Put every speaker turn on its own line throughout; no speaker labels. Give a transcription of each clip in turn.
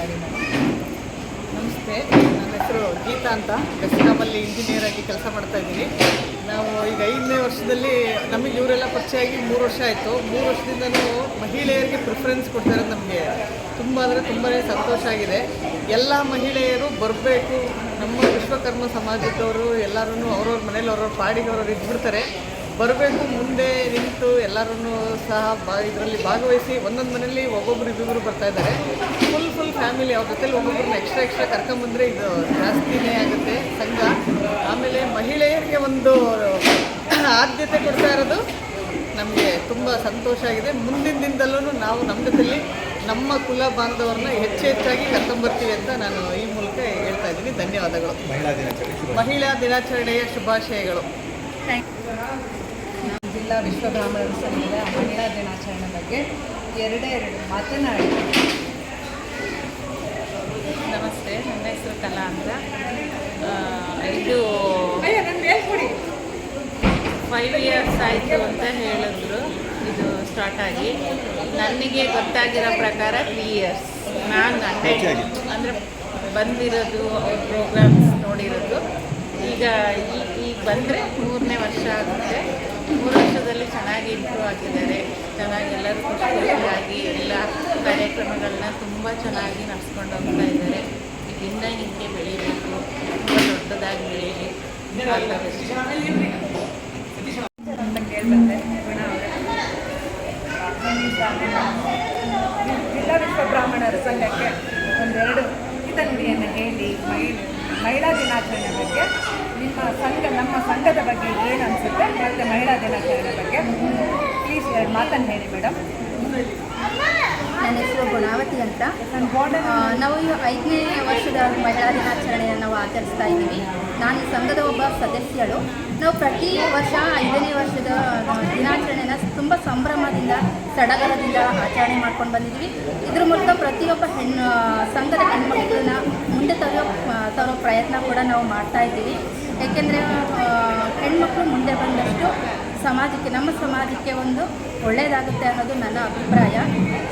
ಮಾತನಾಡಿ ಮೇಡಮ್. ನಮಸ್ತೆ, ನನ್ನ ಹೆಸರು ಗೀತಾ ಅಂತ. ಬೆಸ್ಕಾಮಲ್ಲಿ ಇಂಜಿನಿಯರ್ ಆಗಿ ಕೆಲಸ ಮಾಡ್ತಾ ಇದ್ದೀನಿ. ನಾವು ಈಗ 5ನೇ ವರ್ಷದಲ್ಲಿ ನಮಗೆ ಇವರೆಲ್ಲ ಪರಿಚಯ ಆಗಿ 3 ವರ್ಷ ಆಯಿತು. 3 ವರ್ಷದಿಂದನೂ ಮಹಿಳೆಯರಿಗೆ ಪ್ರಿಫರೆನ್ಸ್ ಕೊಡ್ತಾ ಇರೋದು ನಮಗೆ ತುಂಬ ಅಂದರೆ ತುಂಬಾ ಸಂತೋಷ ಆಗಿದೆ. ಎಲ್ಲ ಮಹಿಳೆಯರು ಬರಬೇಕು. ನಮ್ಮ ವಿಶ್ವಕರ್ಮ ಸಮಾಜದವರು ಎಲ್ಲರೂ ಅವ್ರವ್ರ ಮನೇಲಿ ಅವ್ರವ್ರ ಪಾಡಿಗೆ ಅವ್ರವ್ರು ಇದ್ಬಿಡ್ತಾರೆ. ಬರಬೇಕು, ಮುಂದೆ ನಿಂತು ಎಲ್ಲರೂ ಸಹ ಇದರಲ್ಲಿ ಭಾಗವಹಿಸಿ. ಒಂದೊಂದು ಮನೇಲಿ ಒಬ್ಬೊಬ್ರು ಇಬ್ಬರು ಬರ್ತಾ ಇದ್ದಾರೆ. ಫುಲ್ ಫ್ಯಾಮಿಲಿ ಅವ್ರ ಜೊತೆಲಿ ಒಬ್ಬೊಬ್ಬರನ್ನ ಎಕ್ಸ್ಟ್ರಾ ಕರ್ಕೊಂಬಂದರೆ ಇದು ಜಾಸ್ತಿನೇ ಆಗುತ್ತೆ ಸಂಘ. ಆಮೇಲೆ ಮಹಿಳೆಯರಿಗೆ ಒಂದು ಆದ್ಯತೆ ಕೊಡ್ತಾ ಇರೋದು ನಮಗೆ ತುಂಬ ಸಂತೋಷ ಆಗಿದೆ. ಮುಂದಿನ ದಿನದಲ್ಲೂ ನಾವು ನಮ್ಮ ಜೊತೆಲಿ ನಮ್ಮ ಕುಲ ಬಾಂಧವರನ್ನ ಹೆಚ್ಚಾಗಿ ಕರ್ಕೊಂಬರ್ತೀವಿ ಅಂತ ನಾನು ಈ ಮೂಲಕ ಹೇಳ್ತಾ ಇದ್ದೀನಿ. ಧನ್ಯವಾದಗಳು. ಮಹಿಳಾ ದಿನಾಚರಣೆಯ ಶುಭಾಶಯಗಳು.
ನಮ್ಮ ಜಿಲ್ಲಾ ವಿಶ್ವ ಬ್ರಾಹ್ಮಣರ ಸಂಘದ ಮಹಿಳಾ ದಿನಾಚರಣೆ ಬಗ್ಗೆ ಎರಡು ಮಾತನಾಡಿ.
ನಮಸ್ತೆ, ನನ್ನ ಹೆಸರು ಕಲಾ ಅಂತ. ಇದು 5 ಇಯರ್ಸ್ ಆಯಿತು ಅಂತ ಹೇಳಿದ್ರು ಇದು ಸ್ಟಾರ್ಟ್ ಆಗಿ. ನನಗೆ ಗೊತ್ತಾಗಿರೋ ಪ್ರಕಾರ 3 ಇಯರ್ಸ್ ನಾನು ಅಂದರೆ ಬಂದಿರೋದು, ಅವ್ರ ಪ್ರೋಗ್ರಾಮ್ಸ್ ನೋಡಿರೋದು. ಈಗ ಬಂದರೆ 3ನೇ ವರ್ಷ ಆಗುತ್ತೆ. 3 ವರ್ಷದಲ್ಲಿ ಚೆನ್ನಾಗಿ ಇಂಪ್ರೂವ್ ಆಗಿದ್ದಾರೆ. ಚೆನ್ನಾಗಿ ಎಲ್ಲರೂ ಖುಷಿಯಾಗಿ ಎಲ್ಲ ಕಾರ್ಯಕ್ರಮಗಳನ್ನ ತುಂಬ ಚೆನ್ನಾಗಿ ನಡೆಸ್ಕೊಂಡು ಹೋಗ್ತಾ ಇದ್ದಾರೆ. ಇದರಿಂದ ಹಿಂಗೆ ಬೆಳೀಬೇಕು, ತುಂಬ ದೊಡ್ಡದಾಗಿ ಬೆಳೀಲಿ.
ಅಂತ ಕೇಳ್ಬಂದೆ ಜಿಲ್ಲಾ ವಿಶ್ವ ಬ್ರಾಹ್ಮಣರ ಸಂಘಕ್ಕೆ ಒಂದೆರಡು ಹಿತನುಡಿಯನ್ನು ಹೇಳಿ ಮಹಿಳಾ ದಿನಾಚರಣೆ ಬಗ್ಗೆ ನಮ್ಮ ಸಂಘದ ಬಗ್ಗೆ ಏನು ಅನಿಸುತ್ತೆ ಮತ್ತು ಮಹಿಳಾ ದಿನಾಚರಣೆ ಬಗ್ಗೆ ಪ್ಲೀಸ್ 2 ಮಾತನ್ನು ಹೇಳಿ ಮೇಡಮ್.
ನನ್ನ ಹೆಸರು ಗುಣಾವತಿ ಅಂತ. ನಾವು ಈ 5ನೇ ವರ್ಷದ ಮಹಿಳಾ ದಿನಾಚರಣೆಯನ್ನು ನಾವು ಆಚರಿಸ್ತಾ ಇದ್ದೀವಿ. ನಾನು ಈ ಸಂಘದ ಒಬ್ಬ ಸದಸ್ಯಳು. ನಾವು ಪ್ರತಿ ವರ್ಷ 5ನೇ ವರ್ಷದ ದಿನಾಚರಣೆನ ತುಂಬ ಸಂಭ್ರಮದಿಂದ ಸಡಗರದಿಂದ ಆಚರಣೆ ಮಾಡ್ಕೊಂಡು ಬಂದಿದ್ದೀವಿ. ಇದ್ರ ಮೂಲಕ ಪ್ರತಿಯೊಬ್ಬ ಸಂಘದ ಹೆಣ್ಮಕ್ಳನ್ನ ಮುಂದೆ ತರೋ ಪ್ರಯತ್ನ ಕೂಡ ನಾವು ಮಾಡ್ತಾ ಇದ್ದೀವಿ. ಏಕೆಂದರೆ ಹೆಣ್ಮಕ್ಳು ಮುಂದೆ ಬಂದಷ್ಟು ನಮ್ಮ ಸಮಾಜಕ್ಕೆ ಒಂದು ಒಳ್ಳೆಯದಾಗುತ್ತೆ ಅನ್ನೋದು ನನ್ನ ಅಭಿಪ್ರಾಯ.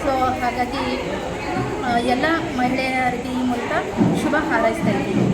ಸೊ ಹಾಗಾಗಿ ಎಲ್ಲ ಮಹಿಳೆಯರಿಗೆ ಈ ಮೂಲಕ ಶುಭ ಹಾರೈಸ್ತಾ ಇದ್ದೀನಿ.